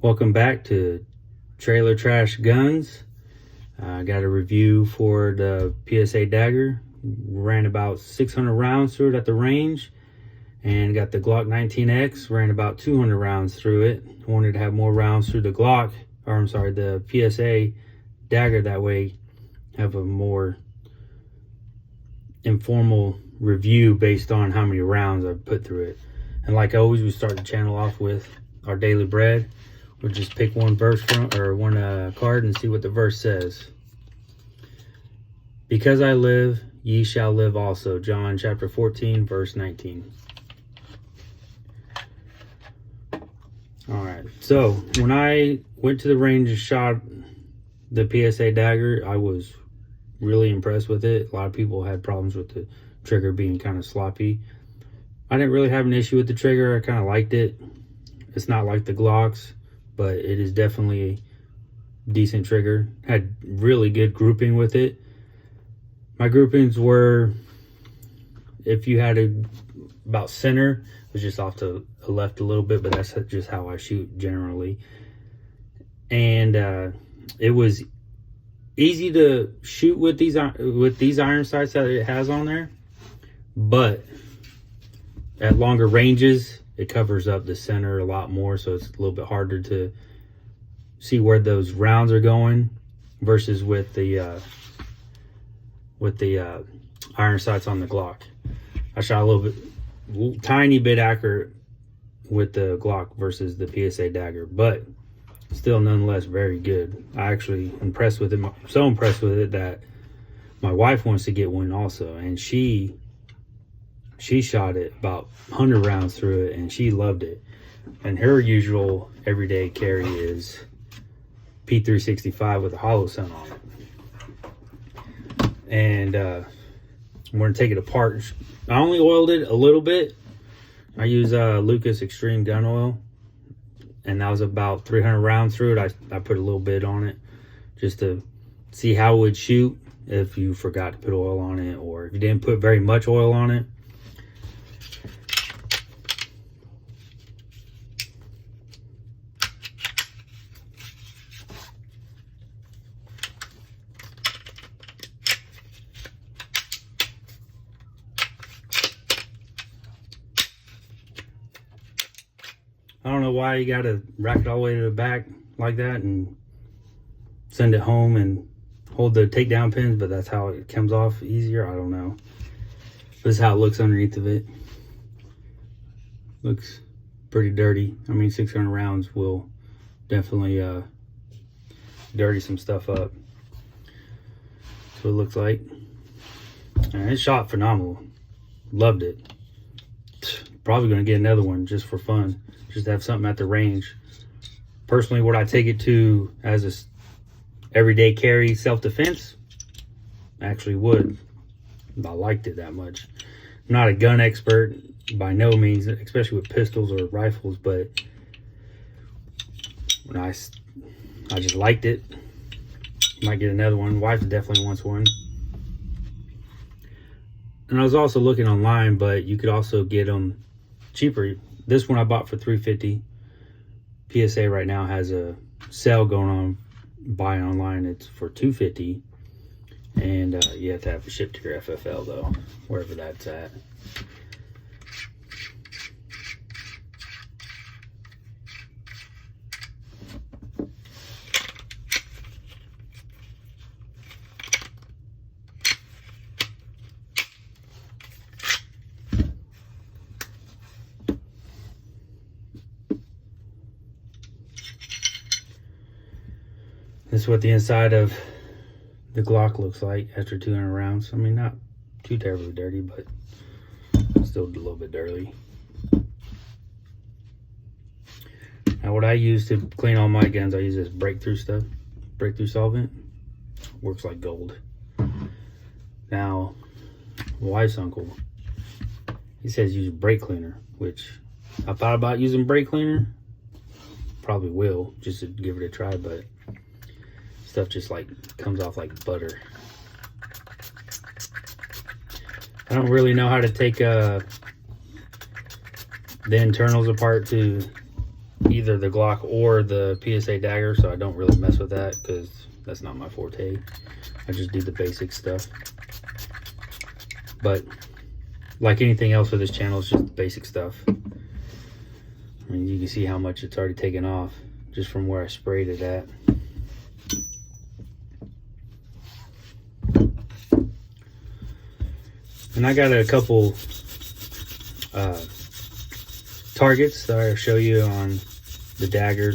Welcome back to Trailer Trash Guns. I got a review for the PSA dagger. Ran about 600 rounds through it at the range, and got the Glock 19X. Ran about 200 rounds through it. I wanted to have more rounds through the the PSA dagger. That way, have a more informal review based on how many rounds I've put through it. And like always, we start the channel off with our daily bread. We'll just pick one verse from, or one card, and see what the verse says. Because I live, ye shall live also. John chapter 14, verse 19. Alright, so when I went to the range and shot the PSA dagger, I was really impressed with it. A lot of people had problems with the trigger being kind of sloppy. I didn't really have an issue with the trigger. I kind of liked it. It's not like the Glocks, but it is definitely a decent trigger. Had really good grouping with it. My groupings were, if you had about center, it was just off to the left a little bit, but that's just how I shoot generally. And it was easy to shoot with these iron sights that it has on there, but at longer ranges, it covers up the center a lot more, so it's a little bit harder to see where those rounds are going versus with the iron sights on the Glock. I shot a tiny bit accurate with the Glock versus the PSA dagger, but still nonetheless very good. I actually impressed with it. So impressed with it that my wife wants to get one also, and she shot it about 100 rounds through it, and she loved it. And her usual everyday carry is P365 with a hollow sun on it. And I'm going to take it apart. I only oiled it a little bit. I use Lucas Extreme Gun Oil, and that was about 300 rounds through it. I put a little bit on it just to see how it would shoot if you forgot to put oil on it, or if you didn't put very much oil on it. I don't know why you gotta rack it all the way to the back like that and send it home and hold the takedown pins, but that's how it comes off easier. I don't know. This is how it looks underneath of it. Looks pretty dirty. I mean, 600 rounds will definitely dirty some stuff up. That's what it looks like. And it shot phenomenal. Loved it. Probably gonna get another one just for fun. Just to have something at the range. Personally, would I take it to as a everyday carry self-defense? Actually would. I liked it that much. I'm not a gun expert by no means, especially with pistols or rifles, but when I just liked it. Might get another one. Wife definitely wants one. And I was also looking online, but you could also get them cheaper. This one I bought for $350. PSA right now has a sale going on. Buy online, it's for $250, and you have to have it shipped to your FFL though, wherever that's at. This is what the inside of the Glock looks like after 200 rounds. I mean, not too terribly dirty, but still a little bit dirty. Now, what I use to clean all my guns, I use this breakthrough solvent. Works like gold. Now, my wife's uncle, he says use brake cleaner, which I thought about using brake cleaner. Probably will, just to give it a try, but stuff just like comes off like butter. I don't really know how to take the internals apart to either the Glock or the PSA dagger, so I don't really mess with that because that's not my forte. I just do the basic stuff. But like anything else for this channel, it's just basic stuff. I mean, you can see how much it's already taken off just from where I sprayed it at. And I got a couple targets that I'll show you on the dagger.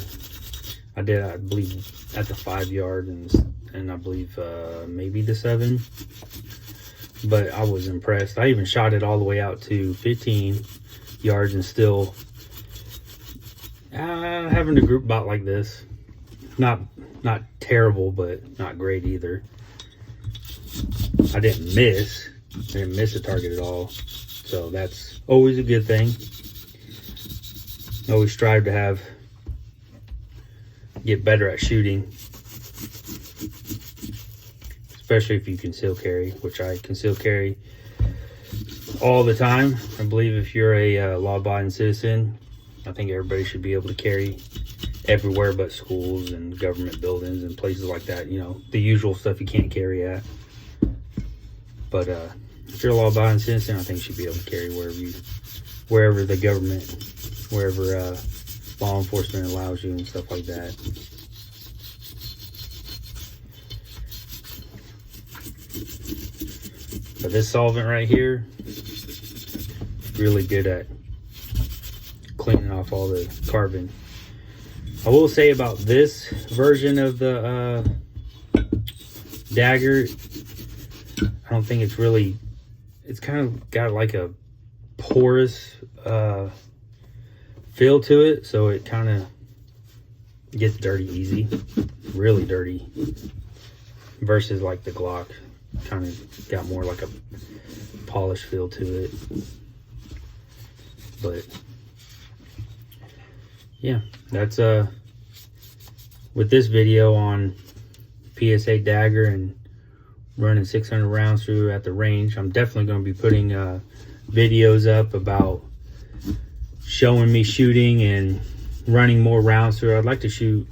I believe at the 5 yard and I believe maybe the 7. But I was impressed. I even shot it all the way out to 15 yards and still having a group bot like this. Not terrible, but not great either. I didn't miss the target at all, so that's always a good thing. Always strive to get better at shooting, especially if you conceal carry, which I conceal carry all the time. I believe if you're a law-abiding citizen, I think everybody should be able to carry everywhere but schools and government buildings and places like that. You know, the usual stuff you can't carry at. But if you're a law-abiding citizen, I think you should be able to carry wherever the government, wherever law enforcement allows you and stuff like that. But this solvent right here, really good at cleaning off all the carbon. I will say about this version of the dagger, I don't think it's really, it's kind of got like a porous feel to it, so it kind of gets dirty easy, really dirty, versus like the Glock kind of got more like a polished feel to it. But yeah, that's with this video on PSA dagger and running 600 rounds through at the range. I'm definitely going to be putting videos up about showing me shooting and running more rounds through. I'd like to shoot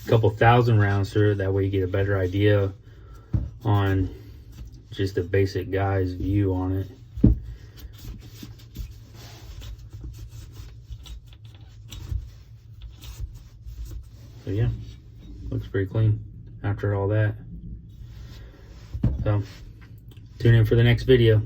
a couple thousand rounds through it, that way you get a better idea on just a basic guy's view on it. So yeah, looks pretty clean after all that. So tune in for the next video.